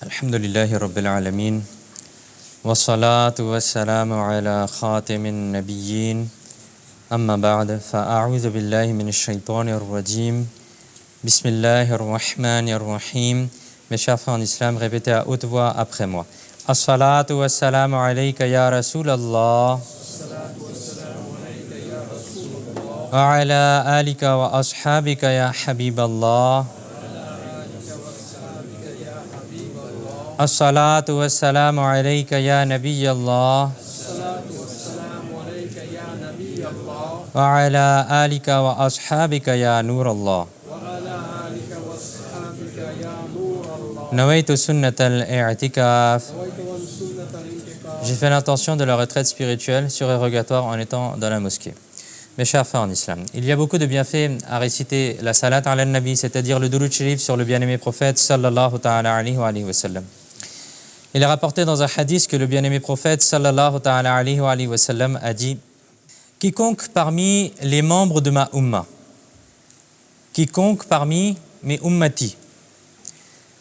Alhamdulillahi Rabbil Alamin. Wassalatu wassalamu ala khatimin nabiyyin. Amma ba'd. Fa'a'udhu billahi minash shaitanir rajim. Bismillahir rahmanir rahim. Mes chers frères en islam, répétez à haute voix après moi. As-salatu wassalamu alayka ya Rasulallah. Wa ala alika wa ashabika ya Habiballah. As-salatu wassalamu alayka ya Nabiyallah. Wa ala alika wa ashabika ya Nurallah. Nawaitu sunnat al-i'tikaf. J'ai fait l'intention de la retraite spirituelle surérogatoire en étant dans la mosquée. Mes chers frères en islam, il y a beaucoup de bienfaits à réciter la salat ala nabi, c'est-à-dire le durud sharif sur le bien-aimé prophète sallallahu ta'ala alayhi wa sallam. Il est rapporté dans un hadith que le bien-aimé prophète sallallahu ta'ala alayhi wa sallam a dit: quiconque parmi les membres de ma umma, quiconque parmi mes ummati,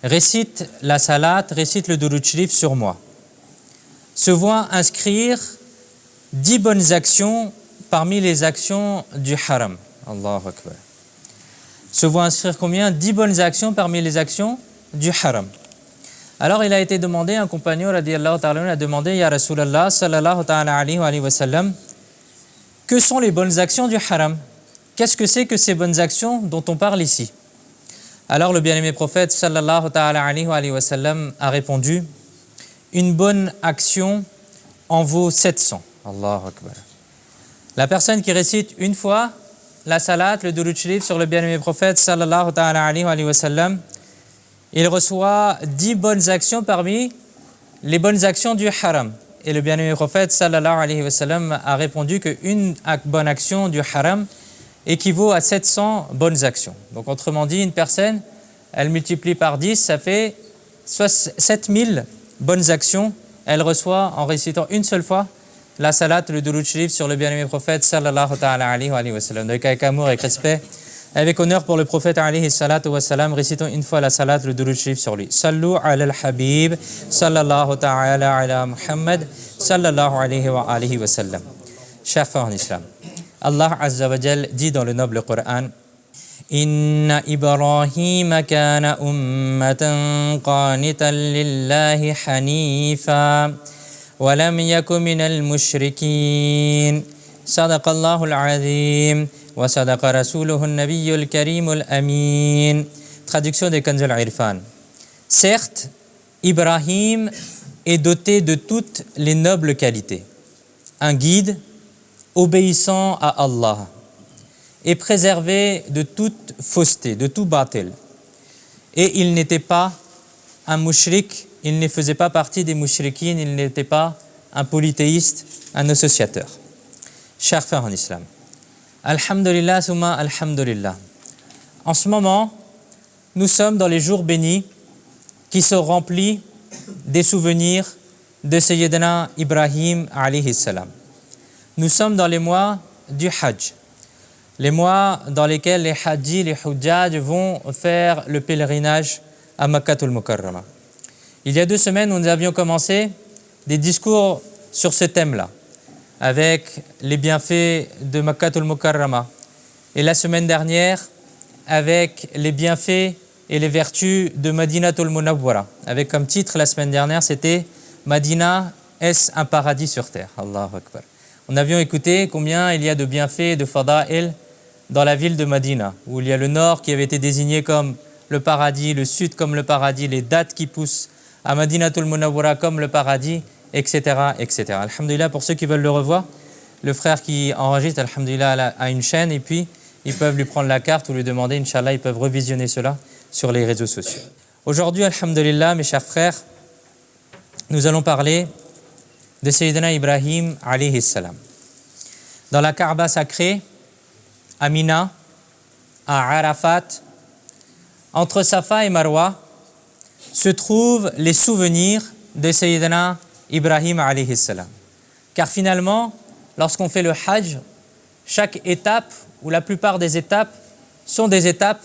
récite la salat, récite le durud sharif sur moi, se voit inscrire 10 bonnes actions parmi les actions du haram. Allahu Akbar. Se voit inscrire combien? 10 bonnes actions parmi les actions du haram. Alors il a été demandé, un compagnon radiyallahu ta'ala a demandé: Ya Rasulallah sallallahu ta'ala alayhi wa sallam, que sont les bonnes actions du haram? Qu'est-ce que c'est que ces bonnes actions dont on parle ici? Alors le bien-aimé prophète sallallahu ta'ala alayhi wa sallam a répondu: une bonne action en vaut 700. Allahu Akbar. La personne qui récite une fois la salat, le durud sharif sur le bien-aimé prophète sallallahu ta'ala alayhi wa sallam, il reçoit 10 bonnes actions parmi les bonnes actions du haram. Et le bien-aimé prophète sallallahu alayhi wa sallam a répondu qu'une bonne action du haram équivaut à 700 bonnes actions. Donc autrement dit, une personne, elle multiplie par 10, ça fait 7000 bonnes actions. Elle reçoit en récitant une seule fois la salat, le durud sharif sur le bien-aimé prophète sallallahu ta'ala alayhi wa sallam. Donc avec amour et respect, avec honneur pour le prophète alayhi salatu wa salam, récitons une fois la salat, le durud sharif sur lui. Sallu ala al-habib sallallahu ta'ala ala Muhammad sallallahu alayhi wa sallam. Chers frères en islam, Allah Azza wa Jal dit dans le noble Coran: Inna Ibrahim kana ummatan qanitan lillahi hanifa wa lam yaku minal mushrikin. Sadaqallahu al-azim. Wa sadaqa rasuluhu an-nabiyyul karimul amin. Traduction de Kanz al-Irfan. Certes, Ibrahim est doté de toutes les nobles qualités. Un guide obéissant à Allah et préservé de toute fausseté, de tout batil. Et il n'était pas un mushrik, il ne faisait pas partie des mushrikines, il n'était pas un polythéiste, un associateur. Chers frères en islam, alhamdulillah summa alhamdulillah. En ce moment, nous sommes dans les jours bénis qui sont remplis des souvenirs de Sayyidina Ibrahim alayhi salam. Nous sommes dans les mois du Hajj, les mois dans lesquels les Hajjis, les Hujjaj vont faire le pèlerinage à Makkatul Mukarrama. Il y a 2 semaines, nous avions commencé des discours sur ce thème-là, avec les bienfaits de Makkatul Mukarrama. Et la semaine dernière, avec les bienfaits et les vertus de Madinatul Munawwara. Avec comme titre, la semaine dernière, c'était Madina, est-ce un paradis sur terre? Allahu Akbar. On avions écouté combien il y a de bienfaits, de fada'il dans la ville de Madina, où il y a le nord qui avait été désigné comme le paradis, le sud comme le paradis, les dattes qui poussent à Madinatul Munawwara comme le paradis, etc., etc. Alhamdulillah, pour ceux qui veulent le revoir, le frère qui enregistre, alhamdulillah, a une chaîne, et puis ils peuvent lui prendre la carte ou lui demander, Inch'Allah, ils peuvent revisionner cela sur les réseaux sociaux. Aujourd'hui, alhamdulillah, mes chers frères, nous allons parler de Sayyidina Ibrahim alayhi salam. Dans la Kaaba sacrée, à Mina, à Arafat, entre Safa et Marwa, se trouvent les souvenirs de Sayyidina Ibrahim alayhi salam. Car finalement, lorsqu'on fait le Hajj, chaque étape, ou la plupart des étapes, sont des étapes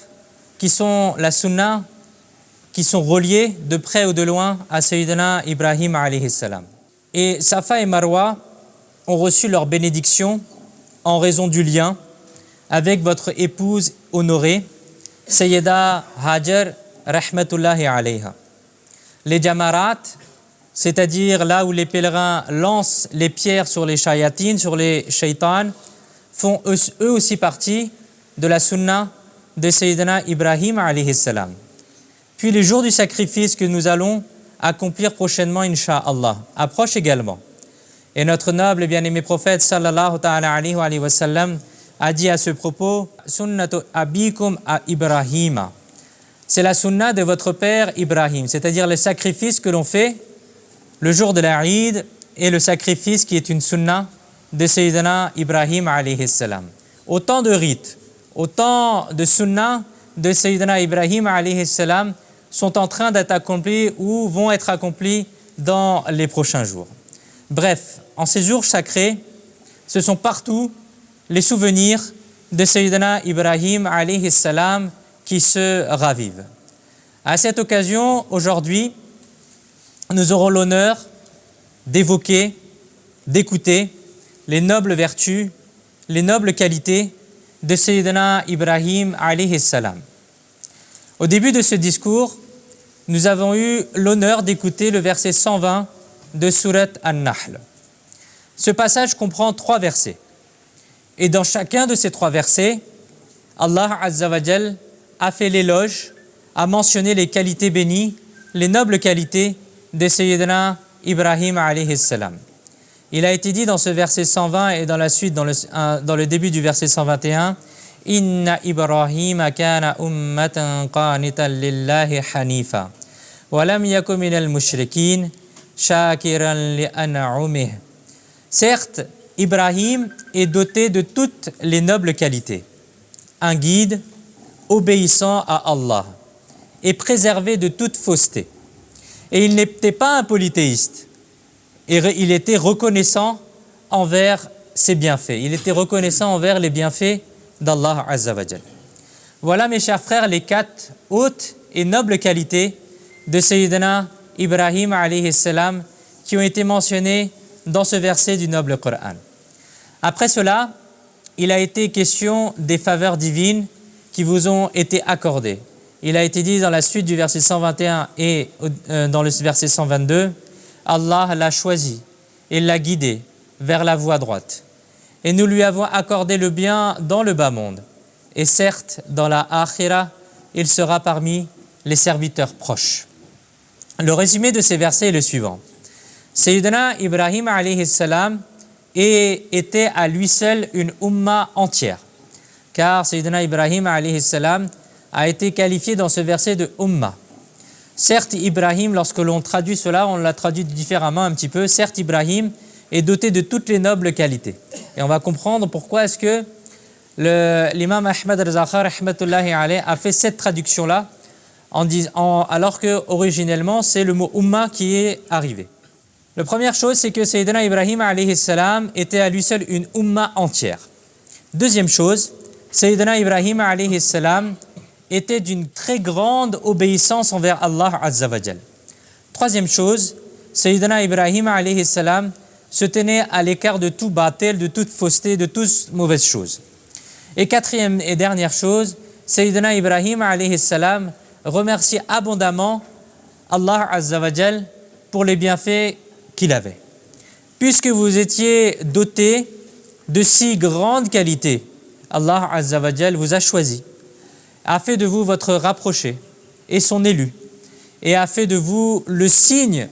qui sont la sunna qui sont reliés de près ou de loin à Sayyidina Ibrahim alayhi salam. Et Safa et Marwa ont reçu leur bénédiction en raison du lien avec votre épouse honorée, Sayyida Hajar rahmatullahi alayha. Les jamarat, c'est-à-dire là où les pèlerins lancent les pierres sur les shayatines, sur les shaitans, font eux aussi partie de la sunna de Sayyidina Ibrahim alayhi salam. Puis les jours du sacrifice que nous allons accomplir prochainement, insha'Allah, approchent également. Et notre noble et bien-aimé prophète sallallahu ta'ala alayhi wa sallam a dit à ce propos, sunnatu abikum a Ibrahima. C'est la sunna de votre père Ibrahim, c'est-à-dire le sacrifice que l'on fait le jour de la Eid et le sacrifice qui est une sunna de Sayyidina Ibrahim alayhi salam. Autant de rites, autant de sunna de Sayyidina Ibrahim alayhi salam sont en train d'être accomplis ou vont être accomplis dans les prochains jours. Bref, en ces jours sacrés, ce sont partout les souvenirs de Sayyidina Ibrahim alayhi salam qui se ravivent. À cette occasion, aujourd'hui, nous aurons l'honneur d'évoquer, d'écouter les nobles vertus, les nobles qualités de Sayyidina Ibrahim alayhi salam. Au début de ce discours, nous avons eu l'honneur d'écouter le verset 120 de Surat An-Nahl. Ce passage comprend 3 versets. Et dans chacun de ces 3 versets, Allah Azza wa Jal a fait l'éloge, a mentionné les qualités bénies, les nobles qualités de Sayyidina Ibrahim alayhi salam. Il a été dit dans ce verset 120 et dans la suite, dans le début du verset 121, « Inna Ibrahim kana ummatan qanitan lillahi hanifa, wa lam yaku minal mushrikin, shakiran li an'umih. » Certes, Ibrahim est doté de toutes les nobles qualités. Un guide obéissant à Allah et préservé de toute fausseté. Et il n'était pas un polythéiste. Et il était reconnaissant envers ses bienfaits. Il était reconnaissant envers les bienfaits d'Allah Azza wa Jal. Voilà, mes chers frères, les 4 hautes et nobles qualités de Sayyidina Ibrahim alayhi salam qui ont été mentionnées dans ce verset du noble Coran. Après cela, il a été question des faveurs divines qui vous ont été accordées. Il a été dit dans la suite du verset 121 et dans le verset 122, Allah l'a choisi et l'a guidé vers la voie droite. Et nous lui avons accordé le bien dans le bas monde. Et certes, dans la akhira, il sera parmi les serviteurs proches. Le résumé de ces versets est le suivant. Sayyidina Ibrahim alayhi salam était à lui seul une umma entière. Car Sayyidina Ibrahim alayhi salam a été qualifié dans ce verset de umma. Certes, Ibrahim, lorsque l'on traduit cela, on l'a traduit différemment un petit peu. Certes, Ibrahim est doté de toutes les nobles qualités. Et on va comprendre pourquoi est-ce que l'imam Ahmad al-Zakhar rahmatullahi alayhi a fait cette traduction-là alors que originellement c'est le mot umma qui est arrivé. La première chose, c'est que Sayyidina Ibrahim alayhi salam était à lui seul une umma entière. Deuxième chose, Sayyidina Ibrahim alayhi salam était d'une très grande obéissance envers Allah Azza wa Jal. Troisième chose, Sayyidina Ibrahim alayhi salam se tenait à l'écart de tout batel, de toute fausseté, de toute mauvaise chose. Et quatrième et dernière chose, Sayyidina Ibrahim alayhi salam remerciait abondamment Allah Azza wa Jal pour les bienfaits qu'il avait. Puisque vous étiez doté de si grandes qualités, Allah Azza wa Jal vous a choisi, a fait de vous votre rapproché et son élu, et a fait de vous le signe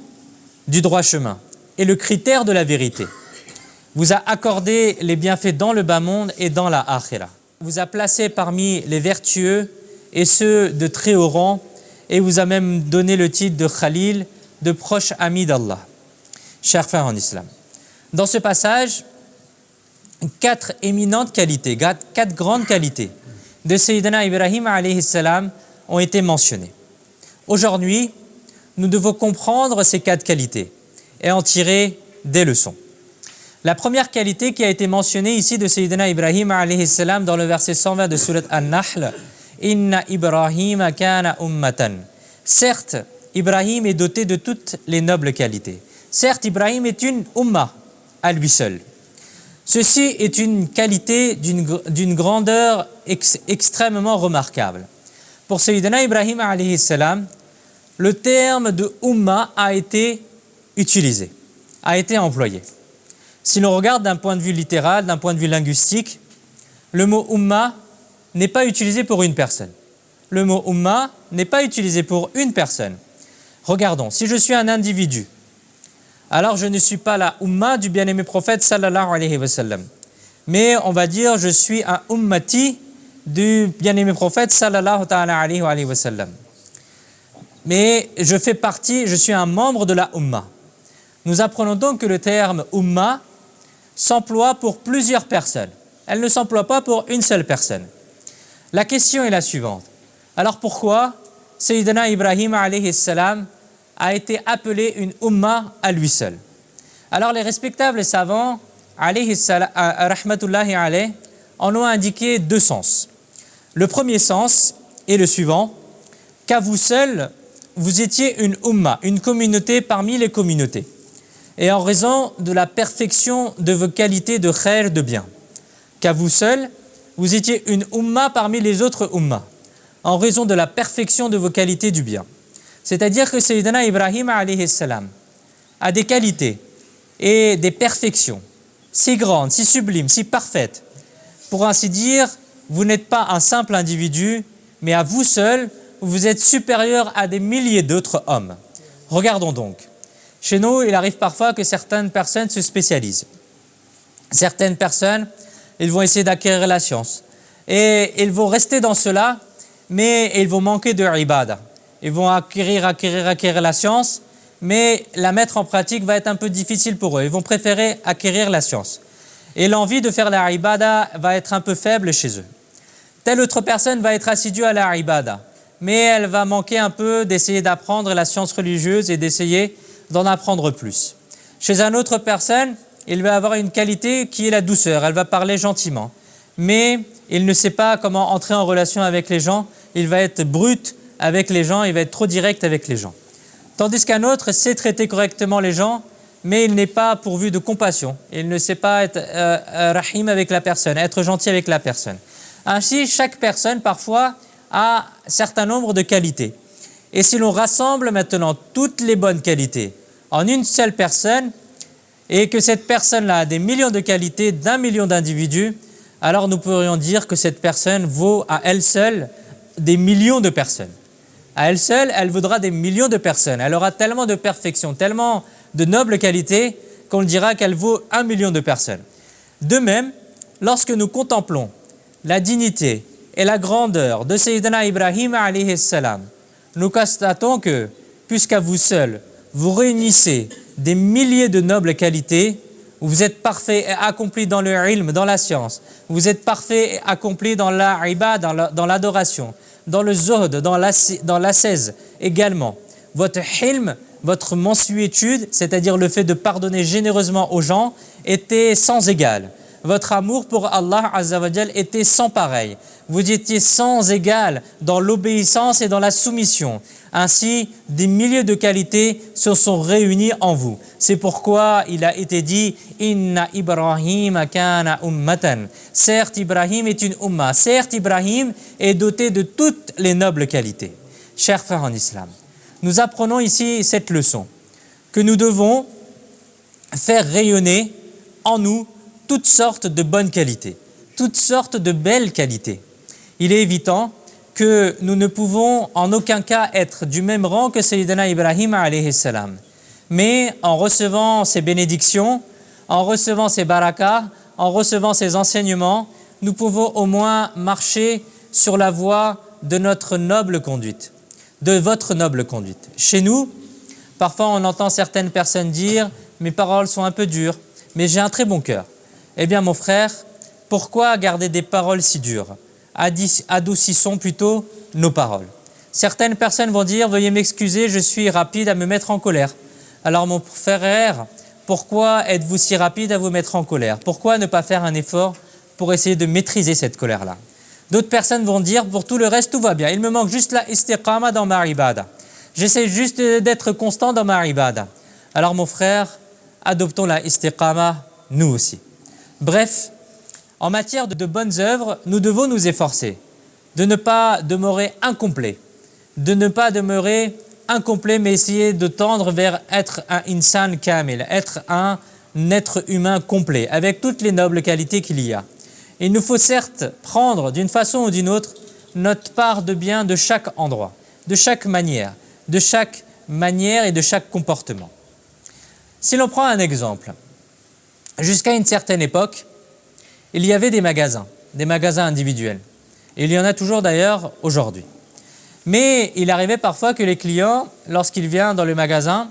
du droit chemin et le critère de la vérité. Vous a accordé les bienfaits dans le bas monde et dans la akhira. Vous a placé parmi les vertueux et ceux de très haut rang, et vous a même donné le titre de Khalil, de proche ami d'Allah. Chers frères en islam, dans ce passage, 4 éminentes qualités, 4 grandes qualités de Sayyidina Ibrahim alayhi salam ont été mentionnées. Aujourd'hui, nous devons comprendre ces 4 qualités et en tirer des leçons. La première qualité qui a été mentionnée ici de Sayyidina Ibrahim alayhi salam dans le verset 120 de Surat An-Nahl, « Inna Ibrahim kana ummatan » Certes, Ibrahim est doté de toutes les nobles qualités. Certes, Ibrahim est une umma à lui seul. Ceci est une qualité d'une grandeur extrêmement remarquable. Pour Sayyidina Ibrahim alayhi salam, le terme de umma a été utilisé, a été employé. Si l'on regarde d'un point de vue littéral, d'un point de vue linguistique, le mot umma n'est pas utilisé pour une personne. Le mot umma n'est pas utilisé pour une personne. Regardons, si je suis un individu, alors je ne suis pas la umma du bien-aimé prophète sallallahu alayhi wa sallam. Mais on va dire, je suis un ummati du bien-aimé prophète sallallahu alayhi wa sallam. Mais je fais partie, je suis un membre de la umma. Nous apprenons donc que le terme umma s'emploie pour plusieurs personnes. Elle ne s'emploie pas pour une seule personne. La question est la suivante. Alors pourquoi Sayyidina Ibrahim alayhi salam a été appelé une umma à lui seul? Alors les respectables savants alayhi salam, rahmatullahi alayhi, en ont indiqué deux sens. Le premier sens est le suivant, qu'à vous seul, vous étiez une umma, une communauté parmi les communautés. Et en raison de la perfection de vos qualités de khair, de bien. Qu'à vous seul, vous étiez une umma parmi les autres ummas, en raison de la perfection de vos qualités du bien. C'est-à-dire que Sayyidina Ibrahim alayhi salam a des qualités et des perfections si grandes, si sublimes, si parfaites. Pour ainsi dire, vous n'êtes pas un simple individu, mais à vous seul, vous êtes supérieur à des milliers d'autres hommes. Regardons donc. Chez nous, il arrive parfois que certaines personnes se spécialisent. Certaines personnes, ils vont essayer d'acquérir la science. Et ils vont rester dans cela, mais ils vont manquer de ibadah. Ils vont acquérir la science, mais la mettre en pratique va être un peu difficile pour eux. Ils vont préférer acquérir la science. Et l'envie de faire la ibadah va être un peu faible chez eux. Telle autre personne va être assidue à la ibadah, mais elle va manquer un peu d'essayer d'apprendre la science religieuse et d'essayer d'en apprendre plus. Chez une autre personne, il va avoir une qualité qui est la douceur. Elle va parler gentiment, mais il ne sait pas comment entrer en relation avec les gens. Il va être brut avec les gens, il va être trop direct avec les gens. Tandis qu'un autre sait traiter correctement les gens, mais il n'est pas pourvu de compassion. Il ne sait pas être rahim avec la personne, être gentil avec la personne. Ainsi, chaque personne, parfois, a un certain nombre de qualités. Et si l'on rassemble maintenant toutes les bonnes qualités en une seule personne, et que cette personne-là a des millions de qualités d'un million d'individus, alors nous pourrions dire que cette personne vaut à elle seule des millions de personnes. À elle seule, elle vaudra des millions de personnes. Elle aura tellement de perfection, tellement de nobles qualités qu'on dira qu'elle vaut 1 million de personnes. De même, lorsque nous contemplons la dignité et la grandeur de Sayyidina Ibrahim alayhi salam, nous constatons que, puisqu'à vous seul, vous réunissez des milliers de nobles qualités, vous êtes parfait et accompli dans le ilm, dans la science, vous êtes parfait et accompli dans la ibadah, dans l'adoration, dans le zuhd, dans l'ascèse également. Votre hilm, votre mansuétude, c'est-à-dire le fait de pardonner généreusement aux gens, était sans égal. Votre amour pour Allah Azza wa Jal était sans pareil. Vous étiez sans égal dans l'obéissance et dans la soumission. Ainsi, des milliers de qualités se sont réunies en vous. C'est pourquoi il a été dit « Inna Ibrahim kana ummatan ». Certes, Ibrahim est une umma. Certes, Ibrahim est doté de toutes les nobles qualités. Chers frères en islam, nous apprenons ici cette leçon, que nous devons faire rayonner en nous toutes sortes de bonnes qualités, toutes sortes de belles qualités. Il est évident que nous ne pouvons en aucun cas être du même rang que Sayyidina Ibrahim alayhi salam. Mais en recevant ses bénédictions, en recevant ses barakas, en recevant ses enseignements, nous pouvons au moins marcher sur la voie de notre noble conduite, de votre noble conduite. Chez nous, parfois on entend certaines personnes dire « mes paroles sont un peu dures, mais j'ai un très bon cœur ». Eh bien mon frère, pourquoi garder des paroles si dures? Adoucissons plutôt nos paroles. Certaines personnes vont dire « veuillez m'excuser, je suis rapide à me mettre en colère ». Alors mon frère, pourquoi êtes-vous si rapide à vous mettre en colère? Pourquoi ne pas faire un effort pour essayer de maîtriser cette colère-là? D'autres personnes vont dire « pour tout le reste, tout va bien, il me manque juste la istiqama dans ma ibadah ». J'essaie juste d'être constant dans ma ibada. Alors mon frère, adoptons la istiqama, nous aussi. Bref, en matière de bonnes œuvres, nous devons nous efforcer de ne pas demeurer incomplets, mais essayer de tendre vers être un insan kamil, être un être humain complet, avec toutes les nobles qualités qu'il y a. Il nous faut certes prendre d'une façon ou d'une autre notre part de bien de chaque endroit, de chaque manière et de chaque comportement. Si l'on prend un exemple, jusqu'à une certaine époque, il y avait des magasins individuels. Et il y en a toujours d'ailleurs aujourd'hui. Mais il arrivait parfois que les clients, lorsqu'il vient dans le magasin,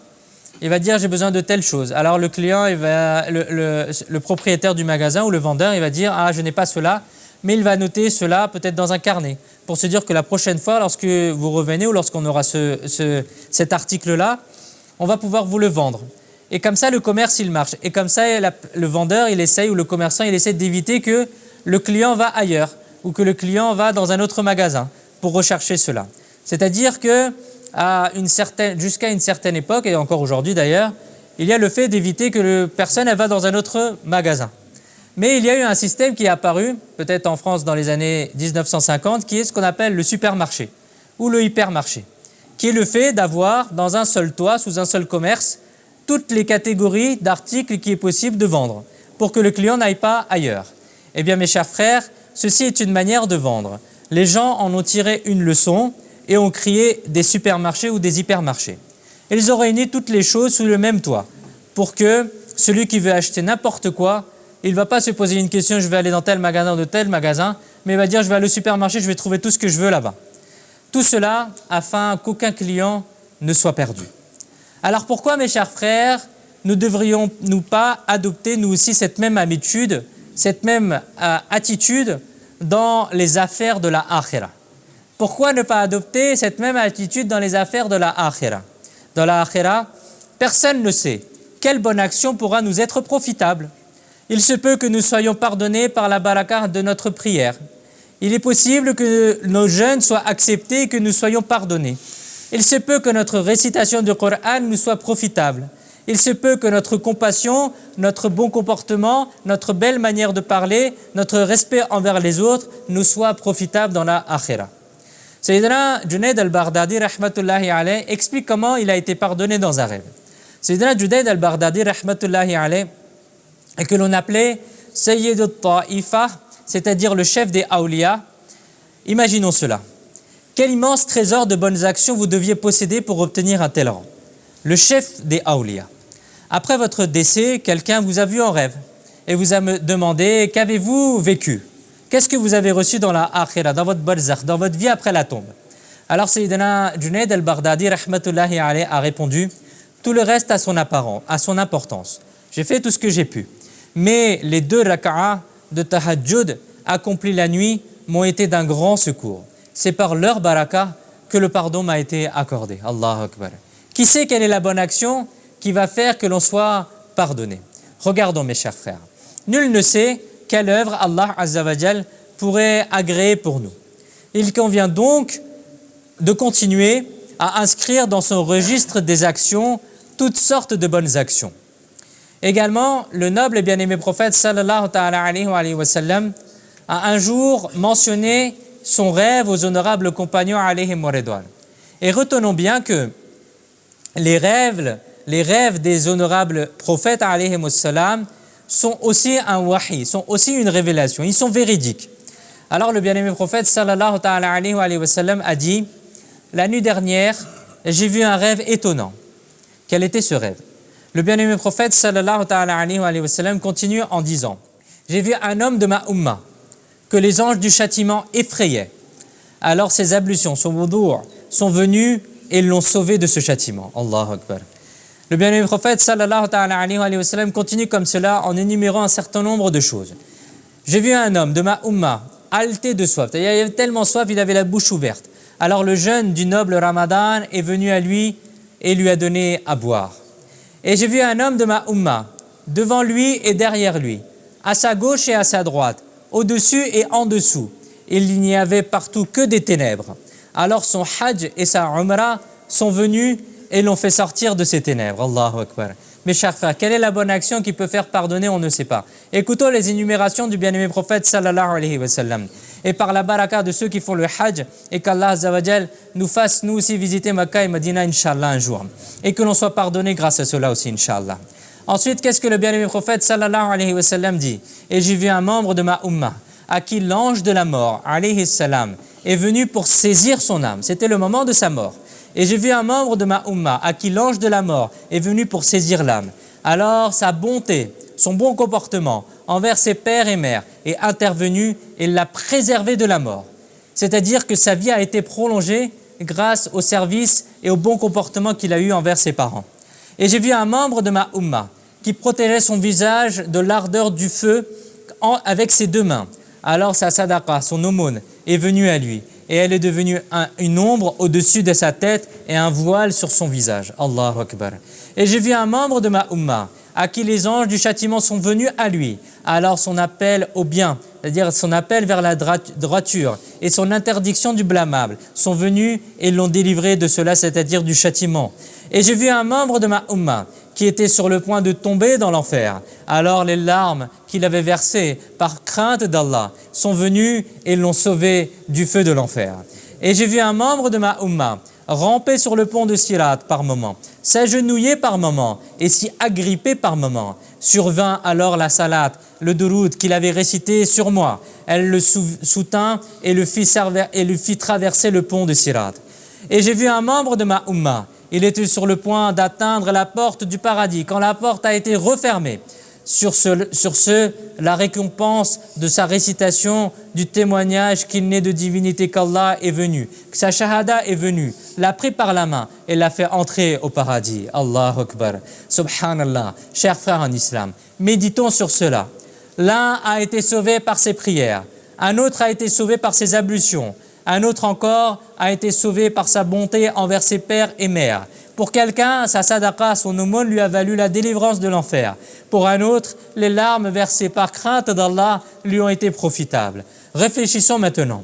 il va dire j'ai besoin de telle chose. Alors le client, le propriétaire du magasin ou le vendeur, il va dire ah je n'ai pas cela, mais il va noter cela peut-être dans un carnet pour se dire que la prochaine fois, lorsque vous revenez ou lorsqu'on aura cet article-là, on va pouvoir vous le vendre. Et comme ça, le commerce, il marche. Et comme ça, le vendeur, ou le commerçant, il essaie d'éviter que le client va ailleurs ou que le client va dans un autre magasin pour rechercher cela. C'est-à-dire que jusqu'à une certaine époque, et encore aujourd'hui d'ailleurs, il y a le fait d'éviter que personne elle va dans un autre magasin. Mais il y a eu un système qui est apparu, peut-être en France dans les années 1950, qui est ce qu'on appelle le supermarché ou le hypermarché, qui est le fait d'avoir dans un seul toit, sous un seul commerce, toutes les catégories d'articles qui est possible de vendre pour que le client n'aille pas ailleurs. Eh bien mes chers frères, ceci est une manière de vendre. Les gens en ont tiré une leçon et ont créé des supermarchés ou des hypermarchés. Ils ont réuni toutes les choses sous le même toit pour que celui qui veut acheter n'importe quoi, il ne va pas se poser une question, je vais aller dans tel magasin ou de tel magasin, mais il va dire je vais aller au supermarché, je vais trouver tout ce que je veux là-bas. Tout cela afin qu'aucun client ne soit perdu. Alors pourquoi mes chers frères, ne devrions-nous pas adopter nous aussi cette même habitude, cette même attitude dans les affaires de la akhira? Pourquoi ne pas adopter cette même attitude dans les affaires de la akhira? Dans la akhira, personne ne sait quelle bonne action pourra nous être profitable. Il se peut que nous soyons pardonnés par la baraka de notre prière. Il est possible que nos jeûnes soient acceptés et que nous soyons pardonnés. Il se peut que notre récitation du Coran nous soit profitable. Il se peut que notre compassion, notre bon comportement, notre belle manière de parler, notre respect envers les autres nous soit profitable dans la akhira. Sayyidina Junayd al-Baghdadi rahmatullahi alayh explique comment il a été pardonné dans un rêve. Sayyidina Junayd al-Baghdadi rahmatullahi alayh, et que l'on appelait Sayyid al-Ta'ifa, c'est-à-dire le chef des Awliya. Imaginons cela. Quel immense trésor de bonnes actions vous deviez posséder pour obtenir un tel rang. Le chef des Awliya. Après votre décès, quelqu'un vous a vu en rêve et vous a demandé qu'avez-vous vécu? Qu'est-ce que vous avez reçu dans la akhira, dans votre barzakh, dans votre vie après la tombe? Alors Sayyidina Junayd al-Baghdadi rahmatullahi alayh a répondu tout le reste a son importance. J'ai fait tout ce que j'ai pu. Mais les 2 raka'a de tahajjud accomplis la nuit m'ont été d'un grand secours. C'est par leur baraka que le pardon m'a été accordé. Allahu Akbar. Qui sait quelle est la bonne action qui va faire que l'on soit pardonné? Regardons mes chers frères. Nul ne sait quelle œuvre Allah Azza wa Jal pourrait agréer pour nous. Il convient donc de continuer à inscrire dans son registre des actions toutes sortes de bonnes actions. Également, le noble et bien-aimé prophète sallallahu ta'ala alayhi wa sallam a un jour mentionné son rêve aux honorables compagnons alayhim wa ridwan. Et retenons bien que les rêves des honorables prophètes alayhim wa sallam sont aussi un wahi, sont aussi une révélation, ils sont véridiques. Alors le bien-aimé prophète sallallahu ta'ala alayhi wa sallam a dit la nuit dernière, j'ai vu un rêve étonnant. Quel était ce rêve? Le bien-aimé prophète sallallahu ta'ala alayhi wa sallam continue en disant j'ai vu un homme de ma umma que les anges du châtiment effrayaient. Alors ses ablutions, son wudu' sont venus et l'ont sauvé de ce châtiment. Allahu Akbar. Le bien-aimé prophète sallallahu ta'ala alayhi wa sallam continue comme cela en énumérant un certain nombre de choses. J'ai vu un homme de ma umma haleté de soif. Il avait tellement soif, il avait la bouche ouverte. Alors le jeûne du noble Ramadan est venu à lui et lui a donné à boire. Et j'ai vu un homme de ma umma, devant lui et derrière lui, à sa gauche et à sa droite, au-dessus et en dessous. Il n'y avait partout que des ténèbres. Alors son hajj et sa umrah sont venus et l'ont fait sortir de ses ténèbres. Allahu Akbar. Mes chers frères, quelle est la bonne action qui peut faire pardonner? On ne sait pas. Écoutons les énumérations du bien-aimé prophète sallallahu alayhi wa sallam. Et par la baraka de ceux qui font le hajj, et qu'Allah azza wa jal nous fasse nous aussi visiter Makkah et Medina, Inch'Allah, un jour. Et que l'on soit pardonné grâce à cela aussi, Inch'Allah. Ensuite, qu'est-ce que le bien-aimé prophète sallallahu alayhi wa sallam dit? Et j'ai vu un membre de ma ummah à qui l'ange de la mort, alayhi salam, est venu pour saisir son âme. C'était le moment de sa mort. Et j'ai vu un membre de ma ummah à qui l'ange de la mort est venu pour saisir l'âme. Alors sa bonté, son bon comportement envers ses pères et mères est intervenu et l'a préservé de la mort. C'est-à-dire que sa vie a été prolongée grâce au service et au bon comportement qu'il a eu envers ses parents. Et j'ai vu un membre de ma ummah qui protégeait son visage de l'ardeur du feu avec ses deux mains. Alors sa sadaqa, son aumône, est venue à lui et elle est devenue une ombre au-dessus de sa tête et un voile sur son visage. Allahu Akbar. Et j'ai vu un membre de ma ummah à qui les anges du châtiment sont venus à lui. Alors son appel au bien, c'est-à-dire son appel vers la droiture et son interdiction du blâmable sont venus et l'ont délivré de cela, c'est-à-dire du châtiment. Et j'ai vu un membre de ma ummah qui était sur le point de tomber dans l'enfer. Alors les larmes qu'il avait versées par crainte d'Allah sont venues et l'ont sauvé du feu de l'enfer. Et j'ai vu un membre de ma ummah ramper sur le pont de Sirat par moment, s'agenouiller par moment et s'y agripper par moment. Survint alors la salate, le duroud qu'il avait récité sur moi. Elle le soutint et le fit traverser le pont de Sirat. Et j'ai vu un membre de ma ummah. Il était sur le point d'atteindre la porte du paradis quand la porte a été refermée. Sur ce, la récompense de sa récitation du témoignage qu'il n'est de divinité qu'Allah est venu, que sa shahada est venue, l'a pris par la main et l'a fait entrer au paradis. Allahu Akbar. Subhanallah. Chers frères en islam, méditons sur cela. L'un a été sauvé par ses prières, un autre a été sauvé par ses ablutions, un autre encore a été sauvé par sa bonté envers ses pères et mères. Pour quelqu'un, sa sadaqa, son aumône lui a valu la délivrance de l'enfer. Pour un autre, les larmes versées par crainte d'Allah lui ont été profitables. Réfléchissons maintenant.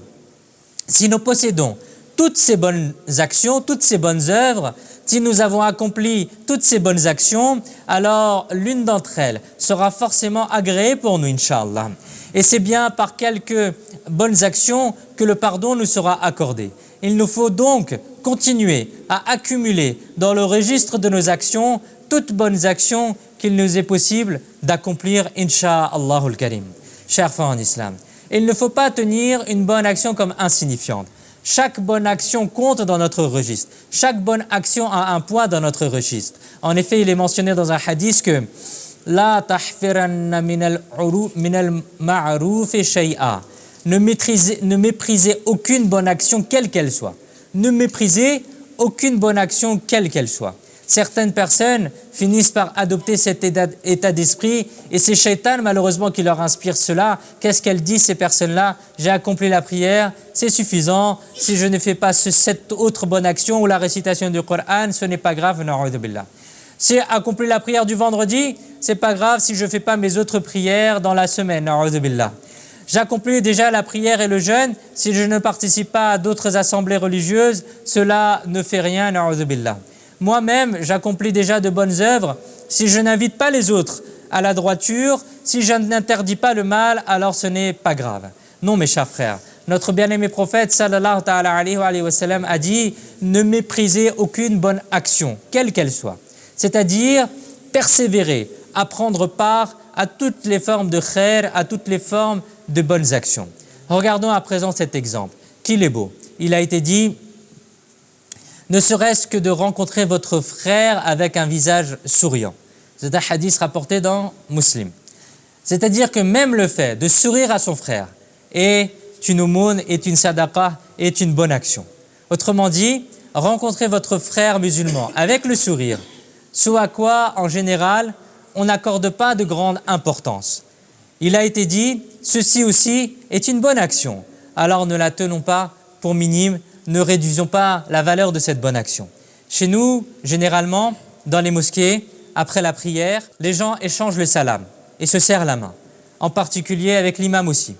Si nous possédons toutes ces bonnes actions, toutes ces bonnes œuvres, si nous avons accompli toutes ces bonnes actions, alors l'une d'entre elles sera forcément agréée pour nous, Inch'Allah. Et c'est bien par quelques bonnes actions que le pardon nous sera accordé. Il nous faut donc continuer à accumuler dans le registre de nos actions toutes bonnes actions qu'il nous est possible d'accomplir, Inch'Allahul Karim. Chers frères en islam, il ne faut pas tenir une bonne action comme insignifiante. Chaque bonne action compte dans notre registre. Chaque bonne action a un poids dans notre registre. En effet, il est mentionné dans un hadith que La tahfiranna minal ma'ruf shay'a. Ne méprisez aucune bonne action quelle qu'elle soit. Ne méprisez aucune bonne action quelle qu'elle soit. Certaines personnes finissent par adopter cet état d'esprit et c'est Shaitan malheureusement qui leur inspire cela. Qu'est-ce qu'elles disent ces personnes-là? J'ai accompli la prière, c'est suffisant. Si je ne fais pas cette autre bonne action ou la récitation du Coran, ce n'est pas grave, na'udhu billah. Si j'ai accompli la prière du vendredi, c'est pas grave si je ne fais pas mes autres prières dans la semaine, na'udhu billah. J'accomplis déjà la prière et le jeûne, si je ne participe pas à d'autres assemblées religieuses, cela ne fait rien, na'udhu billah. Moi-même, j'accomplis déjà de bonnes œuvres. Si je n'invite pas les autres à la droiture, si je n'interdis pas le mal, alors ce n'est pas grave. Non, mes chers frères, notre bien-aimé prophète sallallahu alayhi wa sallam a dit « Ne méprisez aucune bonne action, quelle qu'elle soit ». C'est-à-dire persévérer à prendre part à toutes les formes de khair, à toutes les formes de bonnes actions. Regardons à présent cet exemple. Qu'il est beau. Il a été dit ne serait-ce que de rencontrer votre frère avec un visage souriant. C'est un hadith rapporté dans Muslim. C'est-à-dire que même le fait de sourire à son frère est une aumône, est une sadaqa, est une bonne action. Autrement dit, rencontrer votre frère musulman avec le sourire, ce à quoi, en général, on n'accorde pas de grande importance. Il a été dit, ceci aussi est une bonne action. Alors ne la tenons pas pour minime, ne réduisons pas la valeur de cette bonne action. Chez nous, généralement, dans les mosquées, après la prière, les gens échangent le salam et se serrent la main, en particulier avec l'imam aussi.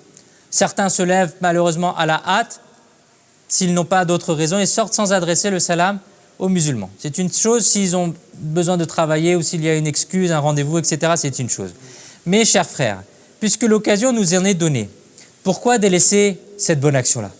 Certains se lèvent malheureusement à la hâte, s'ils n'ont pas d'autres raisons, et sortent sans adresser le salam aux musulmans. C'est une chose s'ils ont besoin de travailler ou s'il y a une excuse, un rendez-vous, etc. C'est une chose. Mes chers frères, puisque l'occasion nous en est donnée, pourquoi délaisser cette bonne action-là?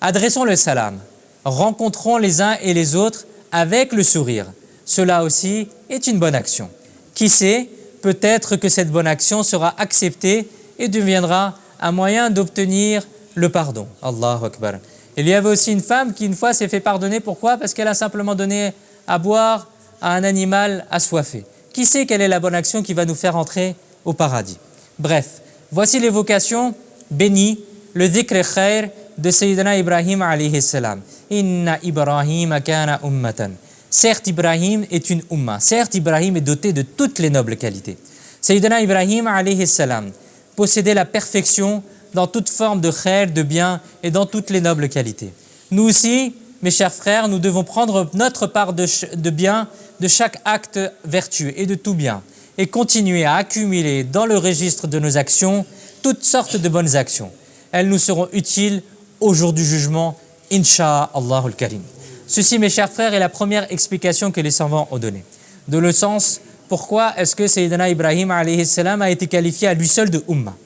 Adressons le salam, rencontrons les uns et les autres avec le sourire. Cela aussi est une bonne action. Qui sait, peut-être que cette bonne action sera acceptée et deviendra un moyen d'obtenir le pardon. Allahu Akbar. Il y avait aussi une femme qui une fois s'est fait pardonner. Pourquoi? Parce qu'elle a simplement donné à boire à un animal assoiffé. Qui sait quelle est la bonne action qui va nous faire entrer au paradis? Bref, voici l'évocation bénie, le dhikr khair de Sayyidina Ibrahim alayhi salam. Inna Ibrahim kana ummatan. Certes, Ibrahim est une umma. Certes, Ibrahim est doté de toutes les nobles qualités. Sayyidina Ibrahim alayhi salam possédait la perfection dans toute forme de khair, de bien et dans toutes les nobles qualités. Nous aussi, mes chers frères, nous devons prendre notre part de bien de chaque acte vertueux et de tout bien et continuer à accumuler dans le registre de nos actions toutes sortes de bonnes actions. Elles nous seront utiles au jour du jugement, Inch'Allah al-Karim. Ceci, mes chers frères, est la première explication que les savants ont donnée. De le sens, pourquoi est-ce que Sayyidina Ibrahim alayhi salam a été qualifié à lui seul de Ummah?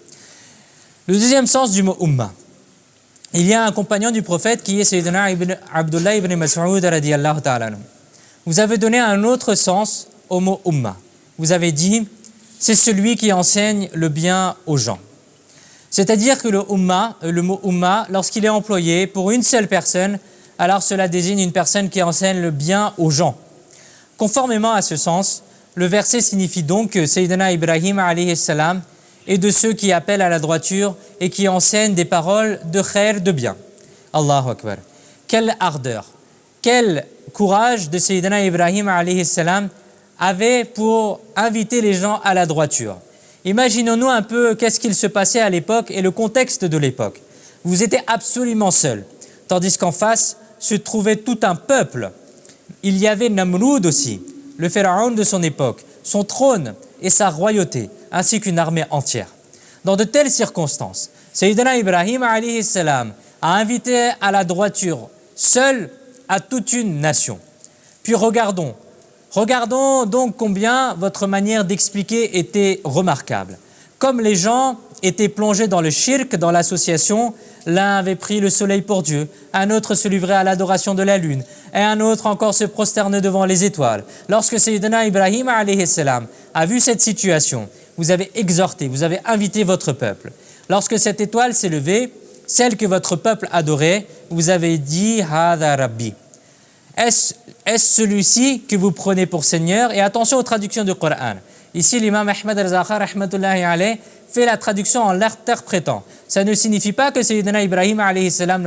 Le deuxième sens du mot Ummah. Il y a un compagnon du prophète qui est Sayyidina Abdullah ibn Mas'ud radiyallahu ta'ala. Vous avez donné un autre sens au mot Ummah. Vous avez dit, c'est celui qui enseigne le bien aux gens. C'est-à-dire que le mot Ummah, lorsqu'il est employé pour une seule personne, alors cela désigne une personne qui enseigne le bien aux gens. Conformément à ce sens, le verset signifie donc que Sayyidina Ibrahim alayhi salam est de ceux qui appellent à la droiture et qui enseignent des paroles de khair, de bien. Allahu Akbar. Quelle ardeur, quel courage de Sayyidina Ibrahim alayhi salam avait pour inviter les gens à la droiture. Imaginons-nous un peu qu'est-ce qu'il se passait à l'époque et le contexte de l'époque. Vous étiez absolument seul, tandis qu'en face se trouvait tout un peuple. Il y avait Namroud aussi, le pharaon de son époque, son trône et sa royauté, ainsi qu'une armée entière. Dans de telles circonstances, Sayyidina Ibrahim alayhi salam a invité à la droiture seul à toute une nation. Puis regardons donc combien votre manière d'expliquer était remarquable. Comme les gens étaient plongés dans le shirk, dans l'association, l'un avait pris le soleil pour Dieu, un autre se livrait à l'adoration de la lune, et un autre encore se prosternait devant les étoiles. Lorsque Sayyidina Ibrahim alayhi salam a vu cette situation, vous avez exhorté, vous avez invité votre peuple. Lorsque cette étoile s'est levée, celle que votre peuple adorait, vous avez dit « Hada Rabbi ». Est-ce celui-ci que vous prenez pour Seigneur? Et attention aux traductions du Coran. Ici, l'imam Ahmad al-Zakhar rahmatullahi alayh fait la traduction en l'interprétant. Ça ne signifie pas que Sayyidina Ibrahim alayhi salam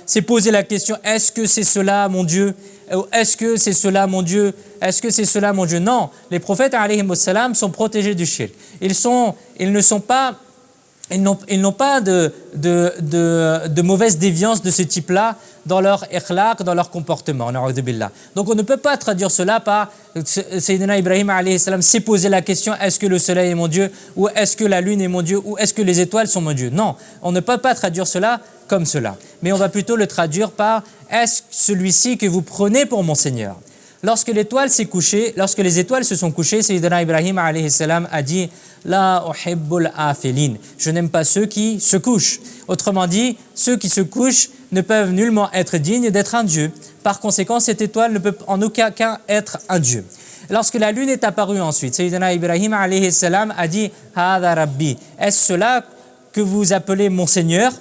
s'est posé la question « Est-ce que c'est cela mon Dieu ?» ou « Est-ce que c'est cela mon Dieu ?» Est-ce que c'est cela mon Dieu? Non, les prophètes alayhi salam sont protégés du shirk. Ils n'ont pas de mauvaise déviance de ce type-là dans leur ikhlaq, dans leur comportement. Donc on ne peut pas traduire cela par Sayyidina Ibrahim alayhi salam s'est posé la question est-ce que le soleil est mon Dieu, ou est-ce que la lune est mon Dieu, ou est-ce que les étoiles sont mon Dieu. Non, on ne peut pas traduire cela comme cela. Mais on va plutôt le traduire par est-ce celui-ci que vous prenez pour mon Seigneur? Lorsque les étoiles se sont couchées, Sayyidina Ibrahim alayhi salam a dit La uhibbul afilin. Je n'aime pas ceux qui se couchent. Autrement dit, ceux qui se couchent ne peuvent nullement être dignes d'être un Dieu. Par conséquent, cette étoile ne peut en aucun cas être un Dieu. Lorsque la lune est apparue ensuite, Sayyidina Ibrahim alayhi salam a dit Hada Rabbi. Est-ce cela que vous appelez mon Seigneur?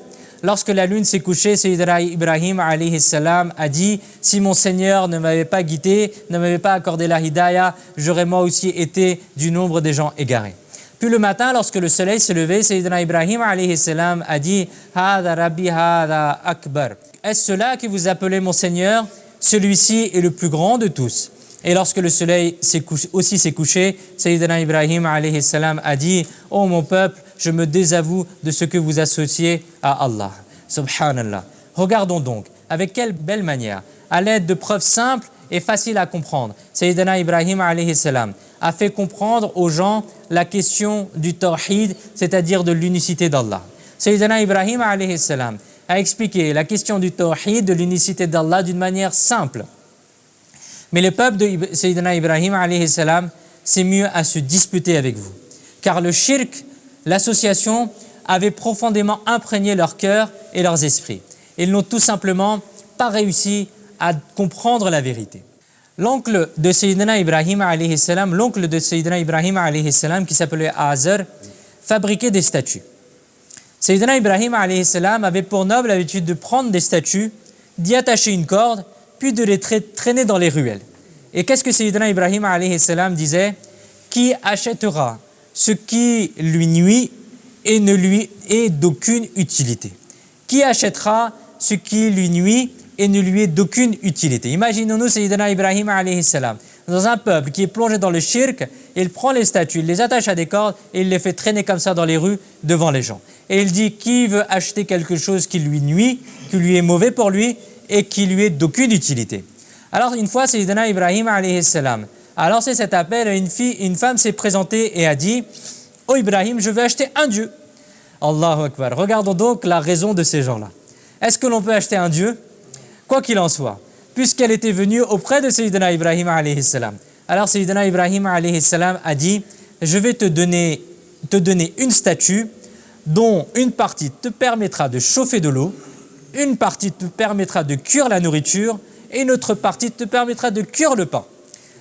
Lorsque la lune s'est couchée, Sayyidina Ibrahim alayhi salam a dit « Si mon Seigneur ne m'avait pas guidé, ne m'avait pas accordé la hidayah, j'aurais moi aussi été du nombre des gens égarés. » Puis le matin, lorsque le soleil s'est levé, Sayyidina Ibrahim alayhi salam a dit « Hada Rabbi hada akbar » Est-ce cela que vous appelez mon Seigneur? Celui-ci est le plus grand de tous. Et lorsque le soleil s'est couché, Sayyidina Ibrahim alayhi salam a dit « Oh mon peuple, je me désavoue de ce que vous associez à Allah. » Subhanallah. Regardons donc, avec quelle belle manière, à l'aide de preuves simples et faciles à comprendre, Sayyidina Ibrahim alayhi salam a fait comprendre aux gens la question du tawhid, c'est-à-dire de l'unicité d'Allah. Sayyidina Ibrahim alayhi salam a expliqué la question du tawhid, de l'unicité d'Allah d'une manière simple. Mais le peuple de Sayyidina Ibrahim alayhi salam, c'est mieux à se disputer avec vous. Car le shirk, l'association, avait profondément imprégné leur cœur et leurs esprits. Ils n'ont tout simplement pas réussi à comprendre la vérité. L'oncle de Sayyidina Ibrahim alayhi salam, qui s'appelait Azar, fabriquait des statues. Sayyidina Ibrahim alayhi salam avait pour noble l'habitude de prendre des statues, d'y attacher une corde, puis de les traîner dans les ruelles. Et qu'est-ce que Sayyidina Ibrahim alayhi salam disait? Qui achètera ce qui lui nuit et ne lui est d'aucune utilité? Qui achètera ce qui lui nuit et ne lui est d'aucune utilité? Imaginons-nous Sayyidina Ibrahim alayhi salam dans un peuple qui est plongé dans le shirk, il prend les statues, il les attache à des cordes et il les fait traîner comme ça dans les rues devant les gens. Et il dit, qui veut acheter quelque chose qui lui nuit, qui lui est mauvais pour lui et qui lui est d'aucune utilité? Alors une fois, Sayyidina Ibrahim alayhi salam a lancé cet appel, une femme s'est présentée et a dit, « Oh Ibrahim, je veux acheter un Dieu. » Allahu Akbar. Regardons donc la raison de ces gens-là. Est-ce que l'on peut acheter un Dieu? Quoi qu'il en soit, puisqu'elle était venue auprès de Sayyidina Ibrahim alayhi salam. Alors Sayyidina Ibrahim alayhi salam a dit, je vais te donner une statue dont une partie te permettra de chauffer de l'eau, une partie te permettra de cuire la nourriture et une autre partie te permettra de cuire le pain.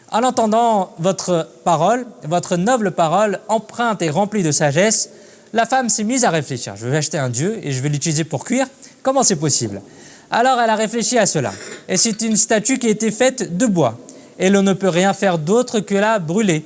En entendant votre parole, votre noble parole empreinte et remplie de sagesse, la femme s'est mise à réfléchir. Je vais acheter un Dieu et je vais l'utiliser pour cuire. Comment c'est possible? Alors elle a réfléchi à cela. Et c'est une statue qui a été faite de bois. Et l'on ne peut rien faire d'autre que la brûler.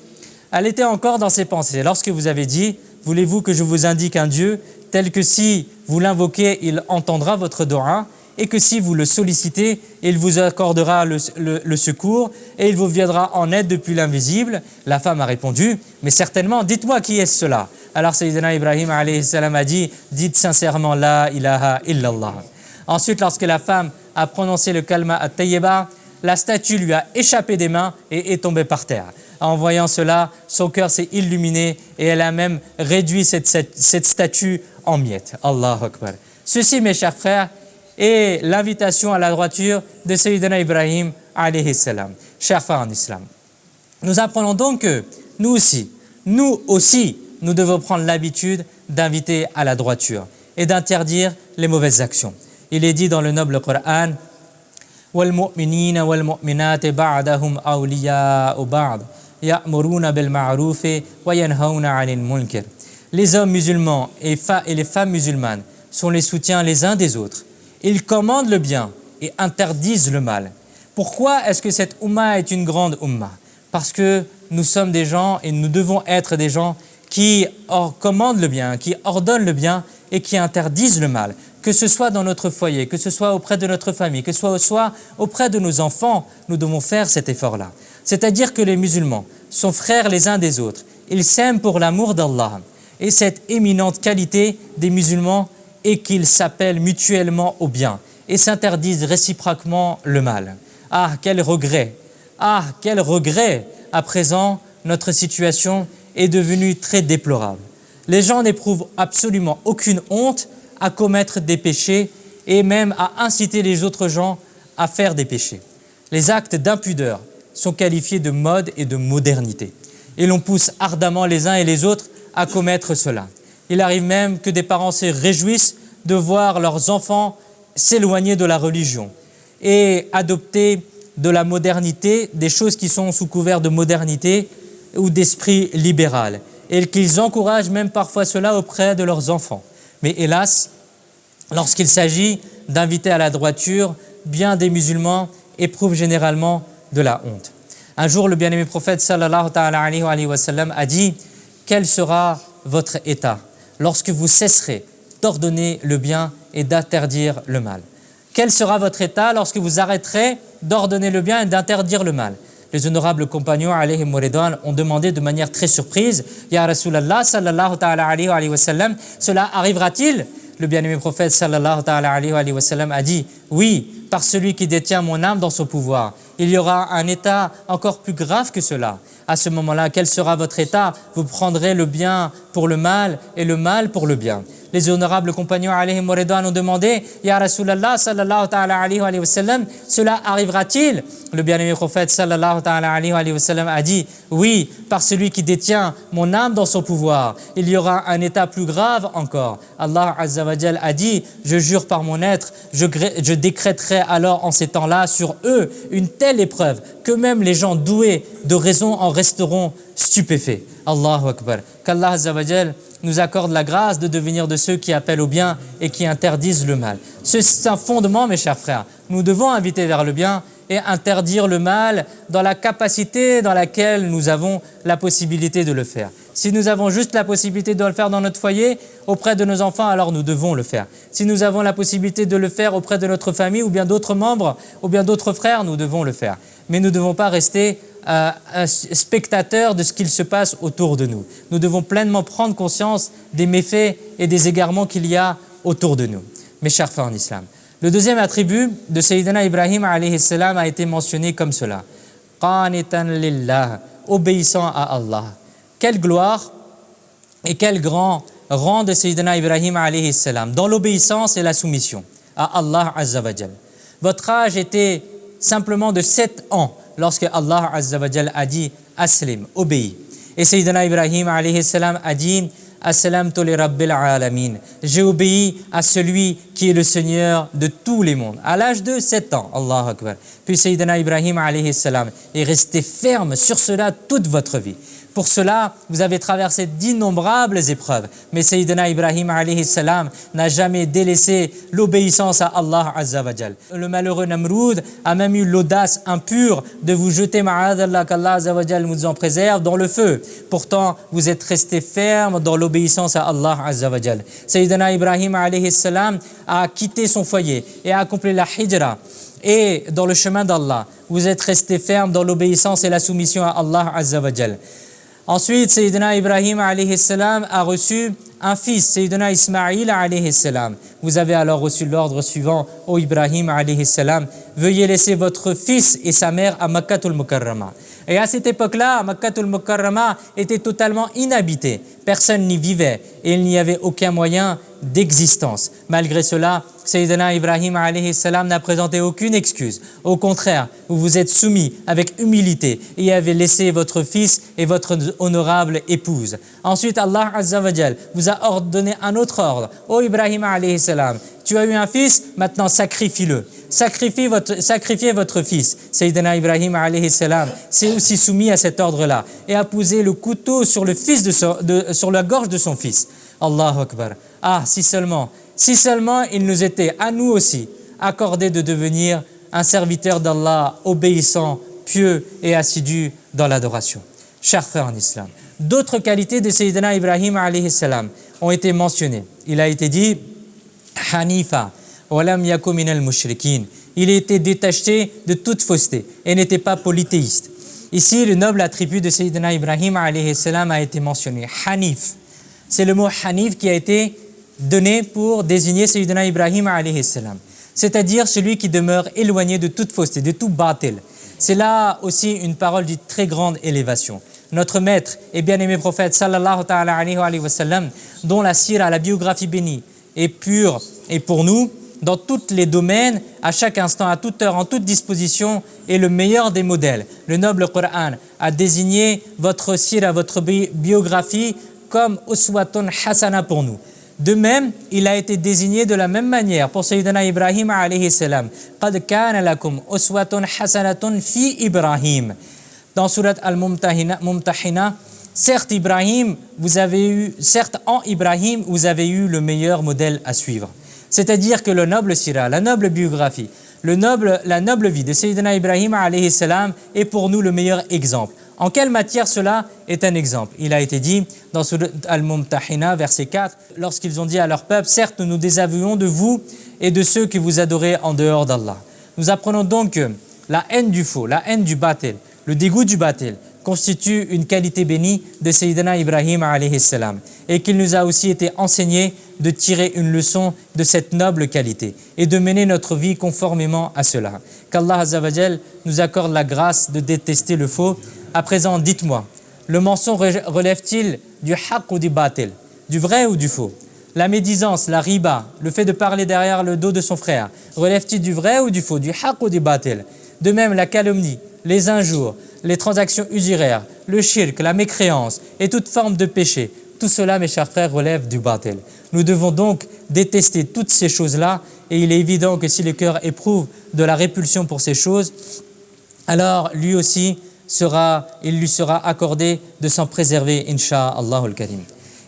Elle était encore dans ses pensées. Lorsque vous avez dit, voulez-vous que je vous indique un Dieu tel que si vous l'invoquez, il entendra votre dua, et que si vous le sollicitez, il vous accordera le secours et il vous viendra en aide depuis l'invisible? La femme a répondu, mais certainement, dites-moi qui est cela? Alors Sayyidina Ibrahim alayhi salam a dit, dites sincèrement la ilaha illallah. Ensuite, lorsque la femme a prononcé le kalma at-tayyiba, la statue lui a échappé des mains et est tombée par terre. En voyant cela, son cœur s'est illuminé et elle a même réduit cette statue en miettes. Allahu Akbar. Ceci, mes chers frères, est l'invitation à la droiture de Sayyidina Ibrahim alayhi salam. Chers frères en islam, nous apprenons donc que nous aussi, nous devons prendre l'habitude d'inviter à la droiture et d'interdire les mauvaises actions. Il est dit dans le noble Coran, وَالْمُؤْمِنِينَ وَالْمُؤْمِنَاتِ بَعْدَهُمْ أَوْلِيَاءُ بَعْضٍ يَأْمُرُونَ بِالْمَعْرُوفِ وَيَنْهَوْنَ عَنِ الْمُنْكَرِ. Les hommes musulmans et les femmes musulmanes sont les soutiens les uns des autres. Ils commandent le bien et interdisent le mal. Pourquoi est-ce que cette Ummah est une grande Ummah? Parce que nous sommes des gens et nous devons être des gens qui commandent le bien, qui ordonnent le bien et qui interdisent le mal. Que ce soit dans notre foyer, que ce soit auprès de notre famille, que ce soit auprès de nos enfants, nous devons faire cet effort-là. C'est-à-dire que les musulmans sont frères les uns des autres. Ils s'aiment pour l'amour d'Allah. Et cette éminente qualité des musulmans est qu'ils s'appellent mutuellement au bien et s'interdisent réciproquement le mal. Ah, quel regret! Ah, quel regret! À présent, notre situation est devenue très déplorable. Les gens n'éprouvent absolument aucune honte à commettre des péchés et même à inciter les autres gens à faire des péchés. Les actes d'impudeur sont qualifiés de mode et de modernité. Et l'on pousse ardemment les uns et les autres à commettre cela. Il arrive même que des parents se réjouissent de voir leurs enfants s'éloigner de la religion et adopter de la modernité, des choses qui sont sous couvert de modernité ou d'esprit libéral, et qu'ils encouragent même parfois cela auprès de leurs enfants. Mais hélas, lorsqu'il s'agit d'inviter à la droiture, bien des musulmans éprouvent généralement de la honte. Un jour, le bien-aimé prophète sallallahu alayhi wa sallam a dit « Quel sera votre état lorsque vous cesserez d'ordonner le bien et d'interdire le mal? Quel sera votre état lorsque vous arrêterez d'ordonner le bien et d'interdire le mal ?» Les honorables compagnons alayhim ridwan ont demandé de manière très surprise « Ya Rasulallah sallallahu alayhi wa sallam, cela arrivera-t-il ?» Le bien-aimé prophète sallallahu alayhi wa sallam a dit « Oui, par celui qui détient mon âme dans son pouvoir il y aura un état encore plus grave que cela. À ce moment-là, quel sera votre état? Vous prendrez le bien pour le mal et le mal pour le bien. Les honorables compagnons alayhim wa ridwan ont demandé, Ya Rasulallah sallallahu ta'ala alayhi wa sallam, cela arrivera-t-il? Le bien-aimé prophète sallallahu ta'ala alayhi wa sallam a dit, oui, par celui qui détient mon âme dans son pouvoir. Il y aura un état plus grave encore. Allah Azza wa Jal a dit, je jure par mon être, je décréterai alors en ces temps-là sur eux une telle épreuve que même les gens doués de raison en resteront stupéfaits. Allahu Akbar. Qu'Allah Azza wa Jal nous accorde la grâce de devenir de ceux qui appellent au bien et qui interdisent le mal. C'est un fondement, mes chers frères. Nous devons inviter vers le bien et interdire le mal dans la capacité dans laquelle nous avons la possibilité de le faire. Si nous avons juste la possibilité de le faire dans notre foyer, auprès de nos enfants, alors nous devons le faire. Si nous avons la possibilité de le faire auprès de notre famille ou bien d'autres membres ou bien d'autres frères, nous devons le faire. Mais nous ne devons pas rester spectateurs de ce qu'il se passe autour de nous. Nous devons pleinement prendre conscience des méfaits et des égarements qu'il y a autour de nous. Mes chers frères en islam, le deuxième attribut de Sayyidina Ibrahim alayhi salam a été mentionné comme cela. Qanitan lillah, obéissant à Allah. Quelle gloire et quel grand rang de Sayyidina Ibrahim alayhi salam dans l'obéissance et la soumission à Allah Azza wa Jal. Votre âge était simplement de 7 ans lorsque Allah Azza wa Jal a dit « Aslim », obéis. Et Sayyidina Ibrahim alayhi salam a dit « Assalamtu li rabbil alamin », j'ai obéi à celui qui est le Seigneur de tous les mondes. À l'âge de 7 ans, Allahu Akbar. Puis Sayyidina Ibrahim alayhi salam est resté ferme sur cela toute votre vie. Pour cela, vous avez traversé d'innombrables épreuves. Mais Sayyidina Ibrahim alayhi salam n'a jamais délaissé l'obéissance à Allah Azza wa Jal. Le malheureux Namroud a même eu l'audace impure de vous jeter, ma'adallah, qu'Allah Azza wa Jal nous en préserve, dans le feu. Pourtant, vous êtes resté ferme dans l'obéissance à Allah Azza wa Jal. Sayyidina Ibrahim alayhi salam a quitté son foyer et a accompli la hijra. Et dans le chemin d'Allah, vous êtes resté ferme dans l'obéissance et la soumission à Allah Azza wa Jal. Ensuite, Sayyidina Ibrahim alayhi salam a reçu un fils, Sayyidina Ismaïl alayhi salam. Vous avez alors reçu l'ordre suivant, ô Ibrahim alayhi salam, veuillez laisser votre fils et sa mère à Makkatul Mukarrama. Et à cette époque-là, Makkatul Mukarrama était totalement inhabité. Personne n'y vivait et il n'y avait aucun moyen d'existence. Malgré cela, Sayyidina Ibrahim alayhi salam n'a présenté aucune excuse. Au contraire, vous vous êtes soumis avec humilité et avez laissé votre fils et votre honorable épouse. Ensuite, Allah Azza wa Jal vous a ordonné un autre ordre. Ô Ibrahim alayhi salam, tu as eu un fils, maintenant sacrifie-le. Sacrifiez votre fils. Sayyidina Ibrahim alayhi salam s'est aussi soumis à cet ordre-là et a posé le couteau sur sur la gorge de son fils. Allahu Akbar. Ah, si seulement il nous était, à nous aussi, accordé de devenir un serviteur d'Allah obéissant, pieux et assidu dans l'adoration. Chers frères en islam, d'autres qualités de Sayyidina Ibrahim alayhi salam ont été mentionnées. Il a été dit « Hanifa, walam yaku minal mushrikin ». Il était détaché de toute fausseté et n'était pas polythéiste. Ici, le noble attribut de Sayyidina Ibrahim alayhi salam a été mentionné. Hanif. C'est le mot Hanif qui a été donné pour désigner Sayyidina Ibrahim alayhi salam, c'est-à-dire celui qui demeure éloigné de toute fausseté, de tout batil. C'est là aussi une parole d'une très grande élévation. Notre maître et bien-aimé prophète sallallahu ta'ala alayhi wa sallam, dont la sira, la biographie bénie, est pure et pour nous, dans tous les domaines, à chaque instant, à toute heure, en toute disposition, est le meilleur des modèles. Le noble Coran a désigné votre sira, votre biographie, comme uswatun hasana pour nous. De même, il a été désigné de la même manière pour Sayyidina Ibrahim alayhi salam. Qad kana lakum uswatun hasanatun fi Ibrahim. Dans surat Al-Mumtahina, certes en Ibrahim, vous avez eu le meilleur modèle à suivre. C'est-à-dire que le noble sira, la noble biographie, la noble vie de Sayyidina Ibrahim alayhi salam est pour nous le meilleur exemple. En quelle matière cela est un exemple? Il a été dit dans Surat Al-Mumtahina, verset 4, lorsqu'ils ont dit à leur peuple, certes nous nous désavouons de vous et de ceux que vous adorez en dehors d'Allah. Nous apprenons donc que la haine du faux, la haine du batil, le dégoût du batil constitue une qualité bénie de Sayyidina Ibrahim alayhi salam et qu'il nous a aussi été enseigné de tirer une leçon de cette noble qualité et de mener notre vie conformément à cela. Qu'Allah Azza wa Jal nous accorde la grâce de détester le faux. À présent, dites-moi, le mensonge relève-t-il du haqq ou du batil, du vrai ou du faux? La médisance, la riba, le fait de parler derrière le dos de son frère, relève-t-il du vrai ou du faux, du haqq ou du batil? De même, la calomnie, les injures, les transactions usuraires, le shirk, la mécréance et toute forme de péché, tout cela, mes chers frères, relève du batil. Nous devons donc détester toutes ces choses-là et il est évident que si le cœur éprouve de la répulsion pour ces choses, alors lui aussi il lui sera accordé de s'en préserver, insha'Allah al-Karim.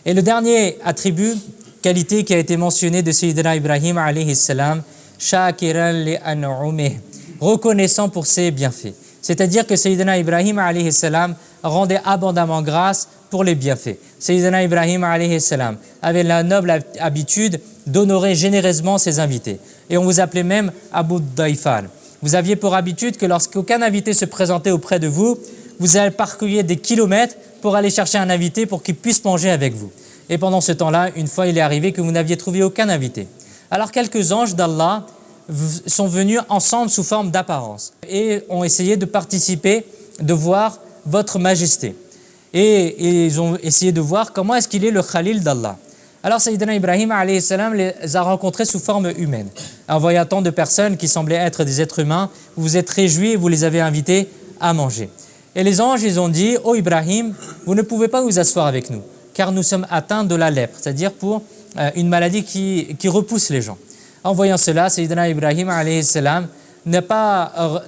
Et le dernier attribut, qualité qui a été mentionné de Sayyidina Ibrahim alayhi salam, shakiran li an'umih, reconnaissant pour ses bienfaits. C'est-à-dire que Sayyidina Ibrahim alayhi salam rendait abondamment grâce pour les bienfaits. Sayyidina Ibrahim alayhi salam avait la noble habitude d'honorer généreusement ses invités. Et on vous appelait même Abu Daifan. Vous aviez pour habitude que lorsqu'aucun invité se présentait auprès de vous, vous allez parcourir des kilomètres pour aller chercher un invité pour qu'il puisse manger avec vous. Et pendant ce temps-là, une fois il est arrivé que vous n'aviez trouvé aucun invité. Alors quelques anges d'Allah sont venus ensemble sous forme d'apparence et ont essayé de participer, de voir votre majesté. Et ils ont essayé de voir comment est-ce qu'il est le Khalil d'Allah. Alors Sayyidina Ibrahim alayhi salam les a rencontrés sous forme humaine. En voyant tant de personnes qui semblaient être des êtres humains, vous vous êtes réjouis et vous les avez invités à manger. Et les anges, ils ont dit, « Oh Ibrahim, vous ne pouvez pas vous asseoir avec nous, car nous sommes atteints de la lèpre, c'est-à-dire pour une maladie qui repousse les gens. » En voyant cela, Sayyidina Ibrahim alayhi salam ne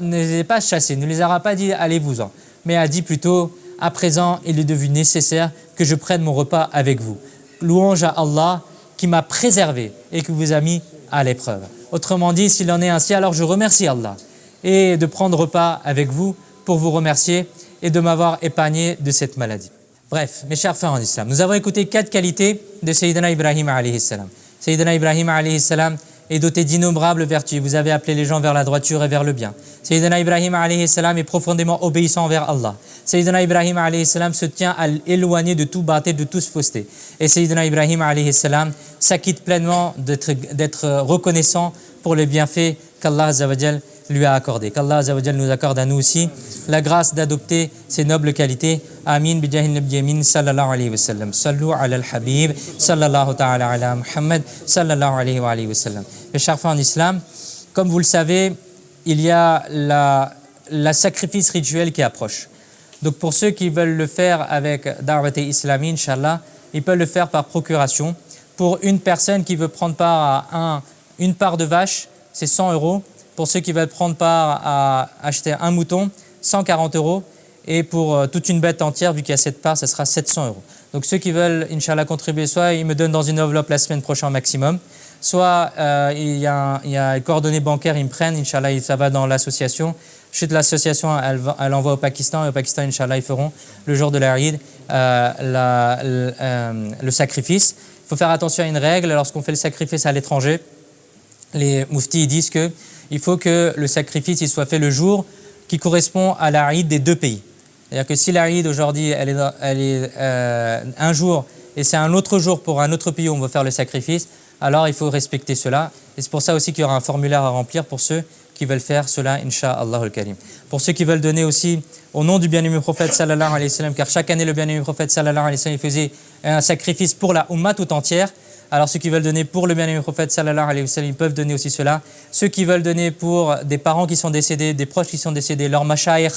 les a pas chassés, ne les aura pas dit « allez-vous-en », mais a dit plutôt « à présent, il est devenu nécessaire que je prenne mon repas avec vous. Louange à Allah qui m'a préservé et qui vous a mis à l'épreuve. » Autrement dit, s'il en est ainsi, alors je remercie Allah et de prendre repas avec vous pour vous remercier et de m'avoir épargné de cette maladie. Bref, mes chers frères en islam, nous avons écouté 4 qualités de Sayyidina Ibrahim alayhi salam. Sayyidina Ibrahim alayhi salam est doté d'innombrables vertus. Vous avez appelé les gens vers la droiture et vers le bien. Sayyidina Ibrahim alayhi salam est profondément obéissant envers Allah. Sayyidina Ibrahim alayhi salam se tient à éloigner de tout batil, de toute fausseté. Et Sayyidina Ibrahim alayhi salam s'acquitte pleinement d'être reconnaissant pour les bienfaits qu'Allah Azza wa Jal lui a accordé. Qu'Allah Azza wa Jal nous accorde à nous aussi la grâce d'adopter ces nobles qualités. Amin bi jahin nabiy amin sallallahu alayhi wa sallam. Sallu ala al-habib sallallahu ta'ala ala Muhammad sallallahu alayhi wa sallam. Mes chers frères en islam, comme vous le savez, il y a la sacrifice rituel qui approche. Donc pour ceux qui veulent le faire avec Da'wat Islami, Inch'Allah, ils peuvent le faire par procuration. Pour une personne qui veut prendre part à une part de vache, c'est 100 €. Pour ceux qui veulent prendre part à acheter un mouton, 140 €. Et pour toute une bête entière, vu qu'il y a cette part, ce sera 700 €. Donc ceux qui veulent, Inch'Allah, contribuer, soit ils me donnent dans une enveloppe la semaine prochaine au maximum, soit il y a les coordonnées bancaires, ils me prennent, Inch'Allah, ça va dans l'association. Je suis de l'association, elle envoie au Pakistan, et au Pakistan, Inch'Allah, ils feront le jour de la Eid le sacrifice. Il faut faire attention à une règle, lorsqu'on fait le sacrifice à l'étranger, les mouftis disent qu'il faut que le sacrifice il soit fait le jour qui correspond à la Eid des 2 pays. C'est-à-dire que si la Eid aujourd'hui, elle est un jour et c'est un autre jour pour un autre pays où on va faire le sacrifice, alors il faut respecter cela. Et c'est pour ça aussi qu'il y aura un formulaire à remplir pour ceux qui veulent faire cela, insha'Allah al-Karim. Pour ceux qui veulent donner aussi au nom du bien-aimé prophète sallallahu alayhi wa sallam, car chaque année le bien-aimé prophète sallallahu alayhi wa sallam faisait un sacrifice pour la Ummah tout entière. Alors ceux qui veulent donner pour le bien-aimé prophète sallallahu alayhi wa sallam, ils peuvent donner aussi cela. Ceux qui veulent donner pour des parents qui sont décédés, des proches qui sont décédés, leurs mashayikh,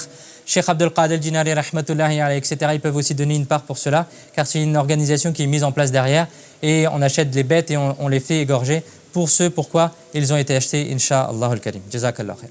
Cheikh Abdel Qadir Jinari, rahmatullahi alayhi, etc., ils peuvent aussi donner une part pour cela, car c'est une organisation qui est mise en place derrière et on achète des bêtes et on les fait égorger pour ceux pourquoi ils ont été achetés, insha'Allah al-Karim. Jazakallah khair.